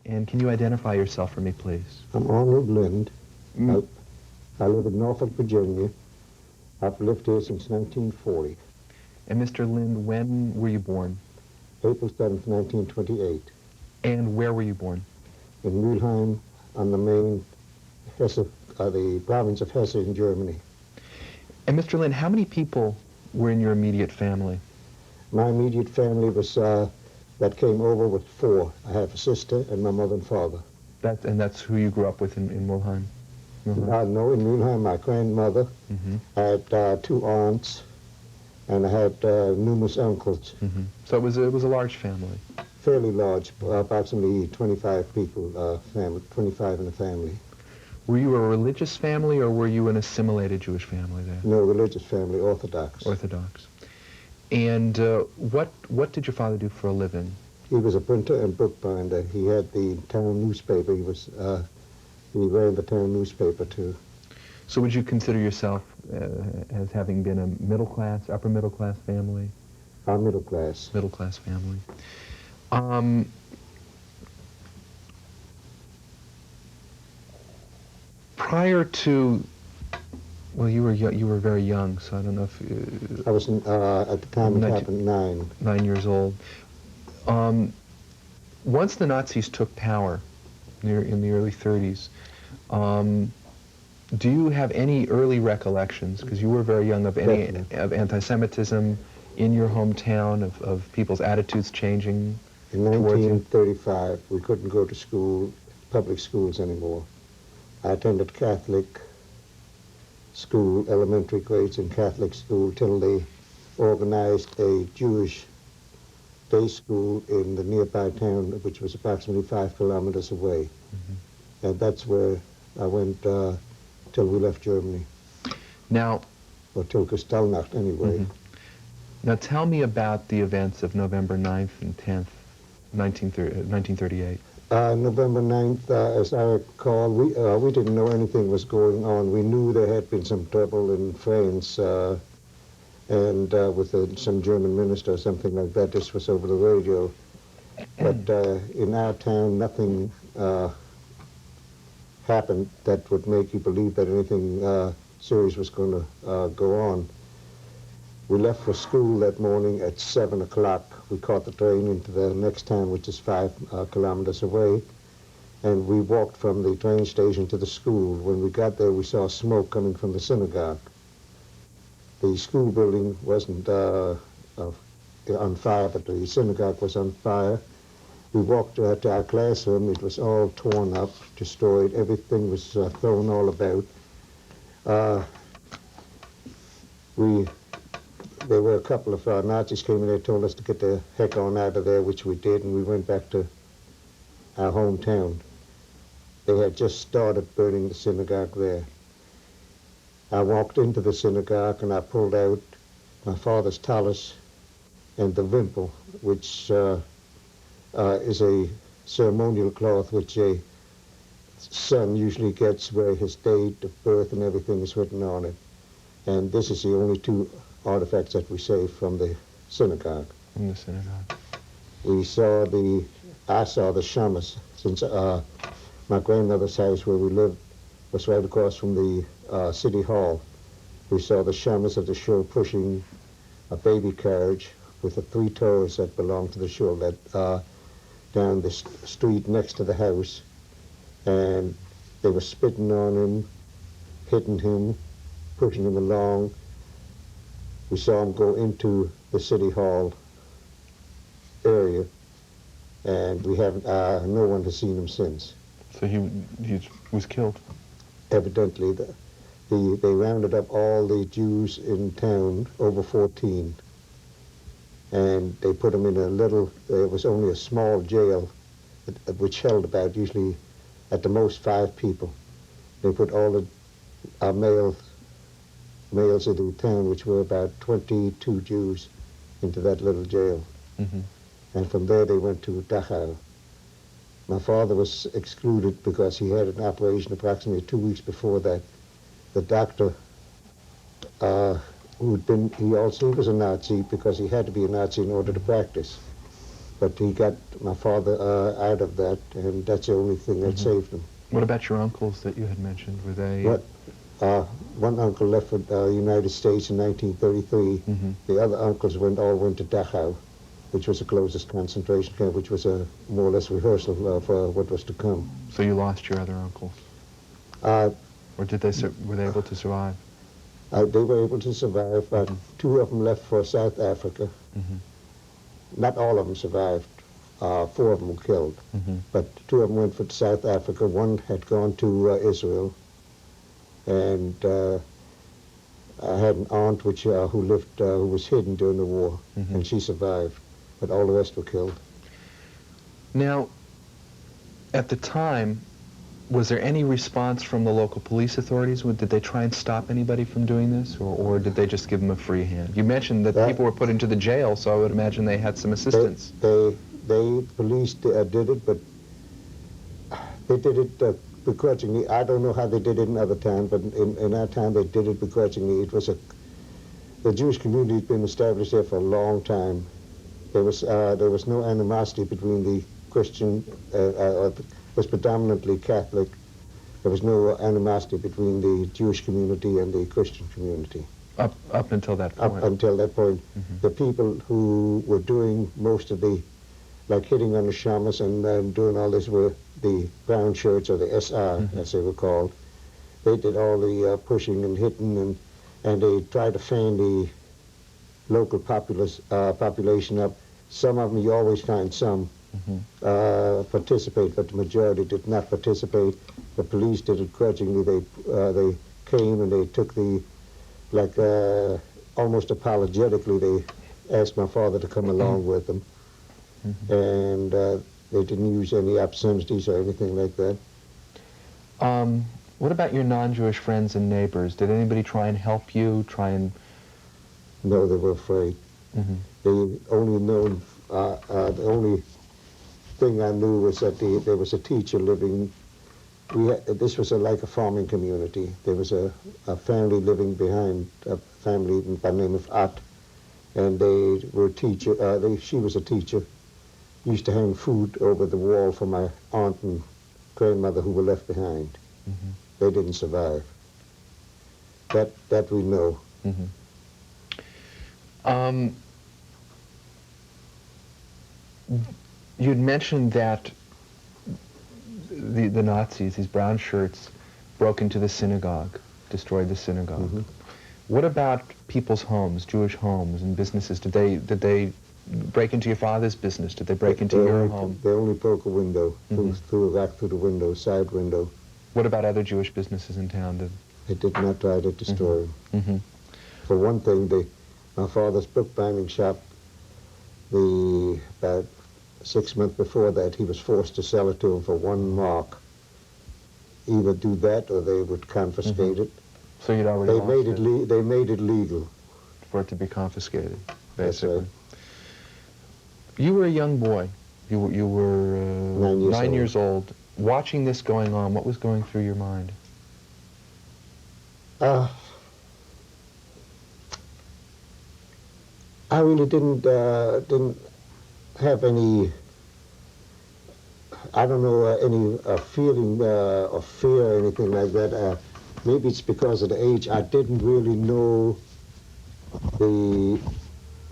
And can you identify yourself for me, please? I'm Arnold Lind. Mm. I live in Norfolk, Virginia. I've lived here since 1940, And Mr. Lind, when were you born? April 7th, 1928, And where were you born? in Mülheim on the main Hesse, the province of Hesse in Germany. And Mr. Lind, how many people were in your immediate family? My immediate family was, that came over with four. I have a sister and my mother and father. And that's who you grew up with in Mulheim? No, in Mülheim, my grandmother. Mm-hmm. I had two aunts, and I had numerous uncles. Mm-hmm. So it was a large family. Fairly large, approximately 25 people, 25 in the family. Were you a religious family, or were you an assimilated Jewish family there? No, religious family, Orthodox. Orthodox. And what did your father do for a living? He was a printer and bookbinder. He had the town newspaper. He ran the town newspaper too. So would you consider yourself as having been a middle class, upper middle class family? Middle class. Middle class family. Prior to, well, you were very young, so I don't know if I was at the time it happened 9. 9 years old. Once the Nazis took power, in the early 30s, do you have any early recollections, because you were very young, of any of anti-Semitism in your hometown, of people's attitudes changing? In 1935, we couldn't go to school, public schools anymore. I attended Catholic school, elementary grades in Catholic school, till they organized a Jewish day school in the nearby town, which was approximately 5 kilometers away. Mm-hmm. And that's where I went till we left Germany. Now, or till Kristallnacht, anyway. Mm-hmm. Now tell me about the events of November 9th and 10th, 1938. November 9th, as I recall, we didn't know anything was going on. We knew there had been some trouble in France, and with some German minister or something like that. This was over the radio. But in our town, nothing happened that would make you believe that anything serious was going to go on. We left for school that morning at 7 o'clock. We caught the train into the next town, which is 5 kilometers away, and we walked from the train station to the school. When we got there, we saw smoke coming from the synagogue. The school building wasn't on fire, but the synagogue was on fire. We walked to our classroom. It was all torn up, destroyed. Everything was thrown all about. There were a couple of Nazis came in there, told us to get the heck on out of there, which we did, and we went back to our hometown. They had just started burning the synagogue there. I walked into the synagogue and I pulled out my father's tallis and the wimple, which is a ceremonial cloth which a son usually gets, where his date of birth and everything is written on it. And this is the only two artifacts that we saved from the synagogue. From the synagogue. I saw the shamas, since my grandmother's house where we lived was right across from the city hall. We saw the shamas of the show pushing a baby carriage with the 3 toys that belonged to the show that down the street next to the house, and they were spitting on him, hitting him, pushing him along. We saw him go into the city hall area, and we haven't. No one has seen him since. So he was killed. Evidently, they rounded up all the Jews in town, over 14, and they put them in a little. There was only a small jail, which held about usually, at the most, 5 people. They put all the males of the town, which were about 22 Jews, into that little jail. Mm-hmm. And from there they went to Dachau. My father was excluded because he had an operation approximately 2 weeks before that. The doctor, he was a Nazi because he had to be a Nazi in order to practice. But he got my father out of that, and that's the only thing that saved him. What about your uncles that you had mentioned? Were they... What? One uncle left for the United States in 1933. The other uncles all went to Dachau, which was the closest concentration camp, which was a more or less rehearsal for what was to come. So you lost your other uncles? Or did they were they able to survive? They were able to survive. Two of them left for South Africa. Not all of them survived. Four of them were killed. But two of them went for South Africa. One had gone to Israel. And I had an aunt who lived, who was hidden during the war, and she survived. But all the rest were killed. Now, at the time, was there any response from the local police authorities? Did they try and stop anybody from doing this, or did they just give them a free hand? You mentioned that people were put into the jail, so I would imagine they had some assistance. Police did it, but they did it begrudgingly. I don't know how they did it in other times, but in our time they did it begrudgingly. It was the Jewish community had been established there for a long time. There was no animosity between the Christian, was predominantly Catholic. There was no animosity between the Jewish community and the Christian community. Up until that point. Up until that point. The people who were doing most of the, like hitting on the shamas and doing all this, were the brown shirts, or the SR, as they were called. They did all the pushing and hitting, and they tried to fan the local population up. Some of them, you always find some participate, but the majority did not participate. The police did it grudgingly. They came and they took almost apologetically, they asked my father to come along with them. And they didn't use any obscenities or anything like that. What about your non-Jewish friends and neighbors? Did anybody try and help you, No, they were afraid. The only thing I knew was that there was a teacher living. This was like a farming community. There was a family living behind, a family by the name of Att, and they were a teacher. She was a teacher. Used to hang food over the wall for my aunt and grandmother who were left behind. They didn't survive. That we know. You'd mentioned that the Nazis, these brown shirts, broke into the synagogue, destroyed the synagogue. What about people's homes, Jewish homes and businesses? Did they break into your father's business? Did they break into your home? They only broke a window, threw a rock through the window, side window. What about other Jewish businesses in town? They did not try to destroy them. For one thing, my father's bookbinding shop, about 6 months before that, he was forced to sell it to him for 1 mark. Either do that or they would confiscate it. So you'd already They made it legal. For it to be confiscated, basically. That's right. You were a young boy. You were 9 years old. Watching this going on, what was going through your mind? I really didn't have any, I don't know, any feeling of fear or anything like that. Maybe it's because of the age. I didn't really know the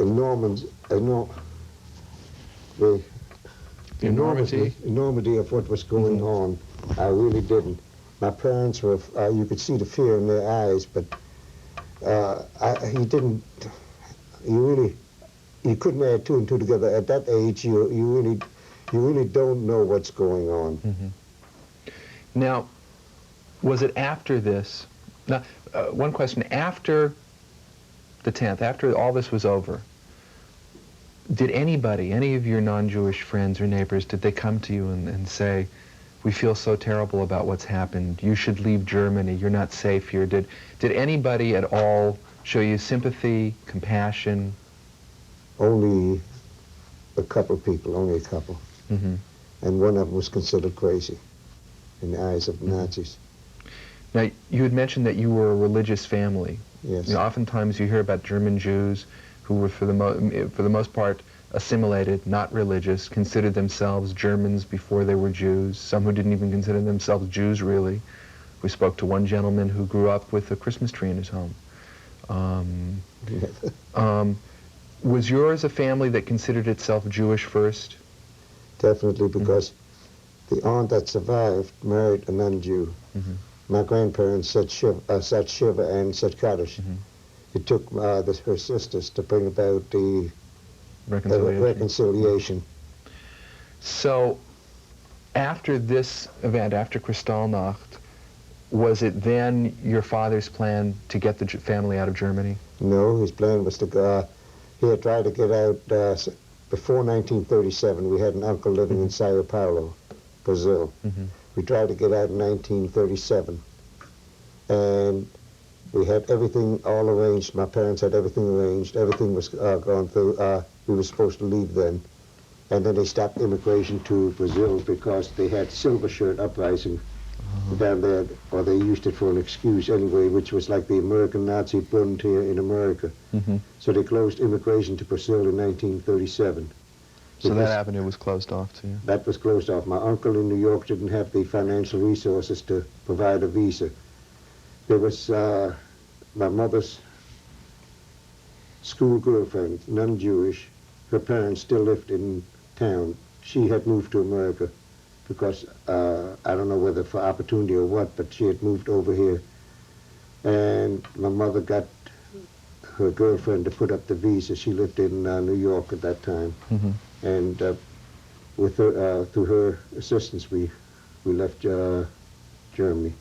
enormity of what was going on. I really didn't. My parents were, you could see the fear in their eyes, but you couldn't add 2 and 2 together. At that age, you really don't know what's going on. Now, was it after this? Now, one question, after the 10th, after all this was over, did anybody, any of your non-Jewish friends or neighbors, did they come to you and say, we feel so terrible about what's happened, you should leave Germany, you're not safe here? Did anybody at all show you sympathy, compassion? Only a couple people, only a couple. And one of them was considered crazy in the eyes of the Nazis. Now, you had mentioned that you were a religious family. Yes. You know, oftentimes you hear about German Jews who were, for the most part, assimilated, not religious, considered themselves Germans before they were Jews, some who didn't even consider themselves Jews really. We spoke to one gentleman who grew up with a Christmas tree in his home. Was yours a family that considered itself Jewish first? Definitely, because the aunt that survived married a non-Jew. My grandparents said Shiva and said Kaddish. It took her sisters to bring about the reconciliation. So, after this event, after Kristallnacht, was it then your father's plan to get the family out of Germany? No, his plan was to go. He had tried to get out before 1937. We had an uncle living in Sao Paulo, Brazil. We tried to get out in 1937, and we had everything all arranged. My parents had everything arranged. Everything was gone through. We were supposed to leave then, and then they stopped immigration to Brazil because they had silver shirt uprising down there, or they used it for an excuse anyway, which was like the American Nazi Bund here in America. So they closed immigration to Brazil in 1937. So that avenue was closed off to you? That was closed off. My uncle in New York didn't have the financial resources to provide a visa. There was my mother's school girlfriend, non-Jewish. Her parents still lived in town. She had moved to America because, I don't know whether for opportunity or what, but she had moved over here. And my mother got her girlfriend to put up the visa. She lived in New York at that time. And with her, through her assistance, we left Germany.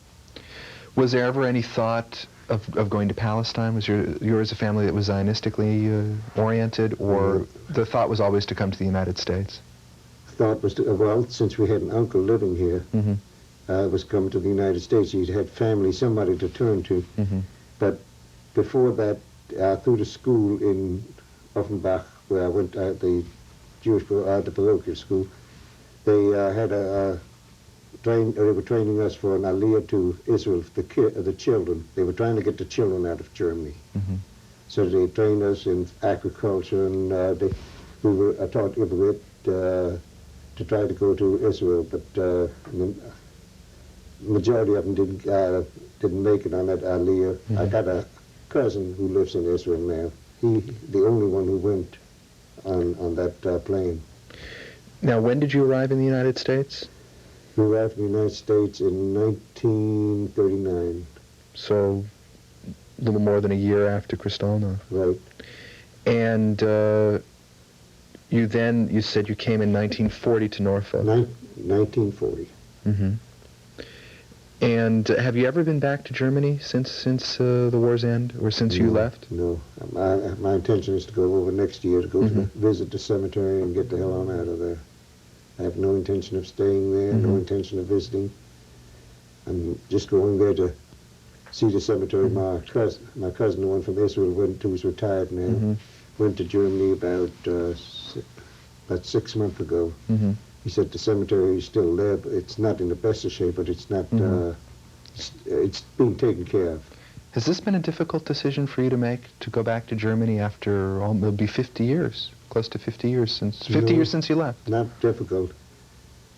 Was there ever any thought of going to Palestine? Was yours a family that was Zionistically oriented, or the thought was always to come to the United States? Thought was to, well, since we had an uncle living here, was come to the United States. He had family, somebody to turn to. But before that, through the school in Offenbach, where I went at the Jewish, the parochial school, they had they were training us for an aliyah to Israel, the children. They were trying to get the children out of Germany. So they trained us in agriculture, and we were taught Ivrit to try to go to Israel, but the majority of them didn't make it on that aliyah. I got a cousin who lives in Israel now. He, the only one who went on that plane. Now, when did you arrive in the United States? We arrived in the United States in 1939. So, a little more than a year after Kristallnacht. Right. And you said you came in 1940 to Norfolk. 1940. And have you ever been back to Germany since the war's end, or since you left? No. My intention is to go over next year to go to visit the cemetery and get the hell on out of there. I have no intention of staying there, no intention of visiting. I'm just going there to see the cemetery. My cousin, the one from Israel, who's retired now, went to Germany about 6 months ago. He said the cemetery is still there, but it's not in the best of shape, but it's not, it's being taken care of. Has this been a difficult decision for you to make, to go back to Germany after, it'll be 50 years, close to 50 years since, years since you left? Not difficult,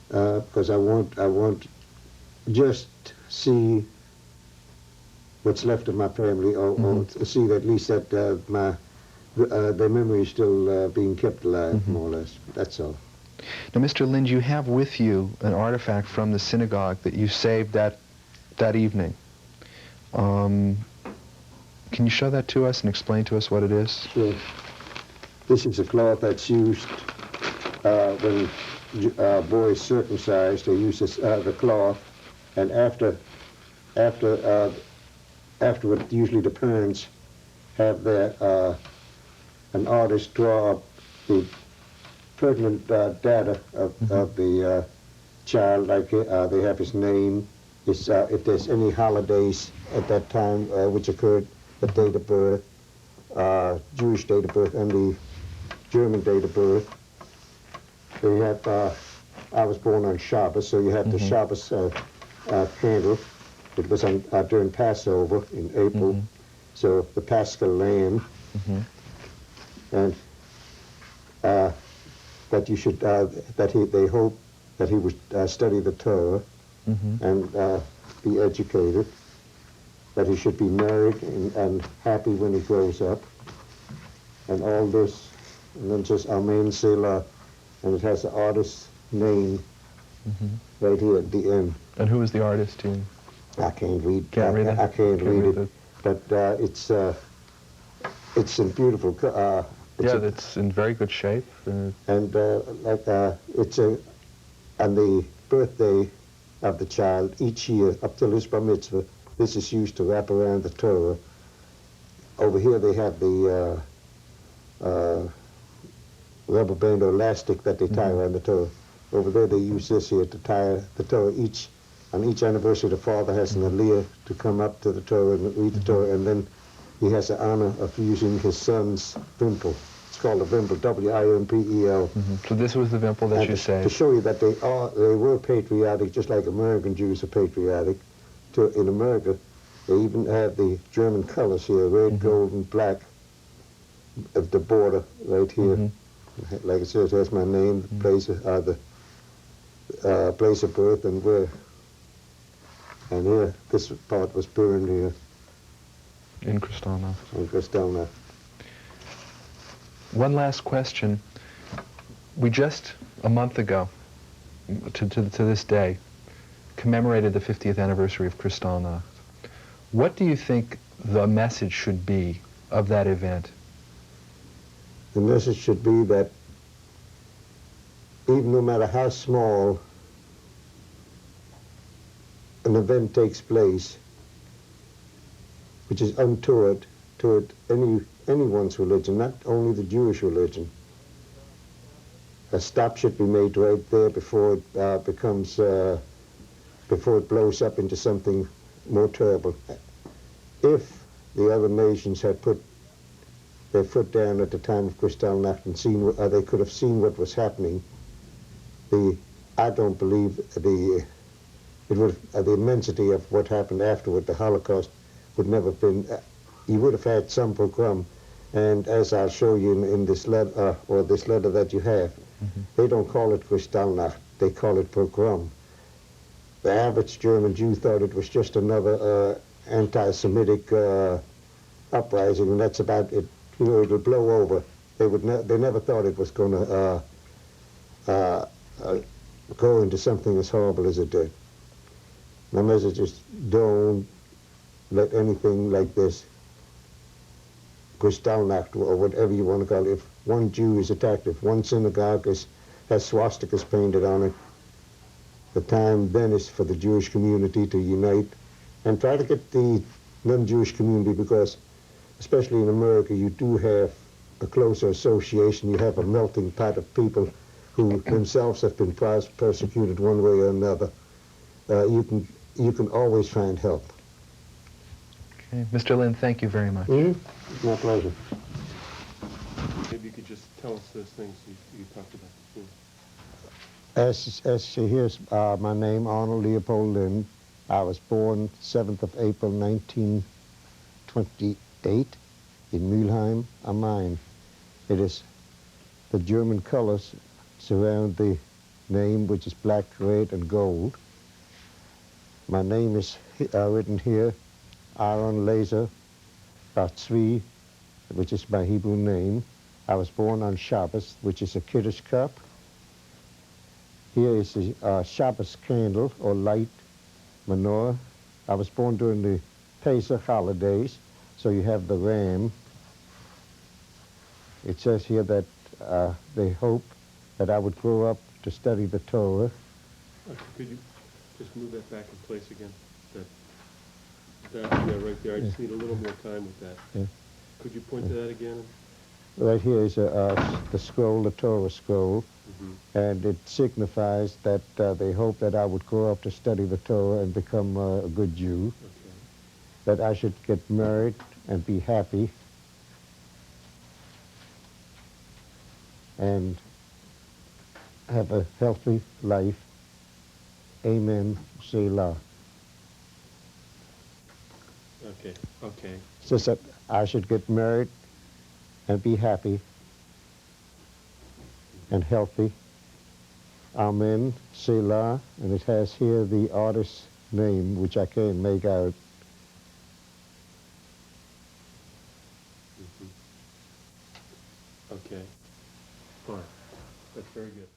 because I want just see what's left of my family, or see at least that their memory is still being kept alive, more or less. That's all. Now, Mr. Lind, you have with you an artifact from the synagogue that you saved that evening. Can you show that to us and explain to us what it is? Sure. This is a cloth that's used when boys circumcised. They use the cloth, and afterward, usually the parents have an artist draw up the pertinent data of the child, like they have his name, if there's any holidays at that time which occurred, the date of birth, Jewish date of birth, and the German date of birth. They have, I was born on Shabbos, so you have the Shabbos candle. It was during Passover in April, so the Paschal Lamb. And uh, that you should, they hope that he would study the Torah Mm-hmm. and be educated, that he should be married and happy when he grows up, and all this, and then just Amen Selah, and it has the artist's name Mm-hmm. right here at the end. And who was the artist? I can't read. Can't read it? I can't read it, the... but it's in beautiful. Yeah, that's in very good shape. And it's a on the birthday of the child each year up till his bar mitzvah. This is used to wrap around the Torah. Over here they have the rubber band or elastic that they tie around the Torah. Over there they use this here to tie the Torah. On each anniversary the father has an aliyah to come up to the Torah and read the Torah, and then he has the honor of using his son's wimple. It's called a wimple, W-I-M-P-E-L. So this was the wimple that And you to saved. show you that they were patriotic, just like American Jews are patriotic. In America, they even have the German colors here, red, gold, and black, of the border right here. Like I said, it has my name, the place of birth, and where. And here, this part was burned here In Kristallnacht. in Kristallnacht. One last question. We just, a month ago, to this day, commemorated the 50th anniversary of Kristallnacht. What do you think the message should be of that event? The message should be that even no matter how small an event takes place, which is untoward toward anyone's religion, not only the Jewish religion, a stop should be made right there before it before it blows up into something more terrible. If the other nations had put their foot down at the time of Kristallnacht and they could have seen what was happening, I don't believe the immensity of what happened afterward, the Holocaust, would never have been. You would have had some pogrom, and as I'll show you in this letter, or this letter that you have, they don't call it Kristallnacht, they call it pogrom. The average German Jew thought it was just another anti-Semitic uprising, and that's about it. You know, it'll blow over. They never thought it was going to go into something as horrible as it did. My message is, don't let anything like this, Kristallnacht, or whatever you want to call it, if one Jew is attacked, if one synagogue has swastikas painted on it, the time then is for the Jewish community to unite and try to get the non-Jewish community, because especially in America, you do have a closer association. You have a melting pot of people who themselves have been persecuted one way or another. You can always find help. Okay. Mr. Lin, thank you very much. My pleasure. Maybe you could just tell us those things you talked about before. Here's my name, Arnold Leopold Lin. I was born 7th of April, 1928 in Mülheim am Main. It is the German colors surround the name, which is black, red, and gold. My name is written here, Aaron Laser Batzvi, which is my Hebrew name. I was born on Shabbos, which is a Kiddush cup. Here is the Shabbos candle, or light menorah. I was born during the Pesach holidays, so you have the ram. It says here that they hope that I would grow up to study the Torah. Could you just move that back in place again? Yeah, right there. I just need a little more time with that. Yeah. Could you point to that again? Right here is the scroll, the Torah scroll, and it signifies that they hope that I would grow up to study the Torah and become a good Jew, that I should get married and be happy, and have a healthy life. Amen. Selah. Okay. It's just that I should get married and be happy, and healthy. Amen, Selah, and it has here the artist's name, which I can't make out. Okay. Fine. That's very good.